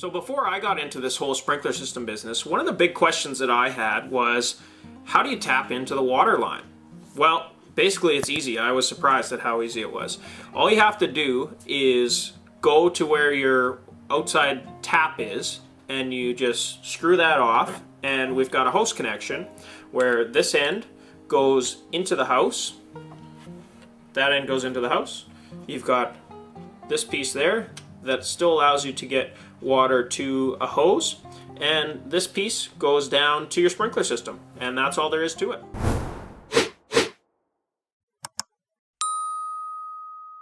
So before I got into this whole sprinkler system business, one of the big questions that I had was, how do you tap into the water line? Well, basically it's easy. I was surprised at how easy it was. All you have to do is go to where your outside tap is and you just screw that off, and we've got a hose connection where this end goes into the house, that end goes into the house. You've got this piece there that still allows you to get water to a hose, and this piece goes down to your sprinkler system, and that's all there is to it.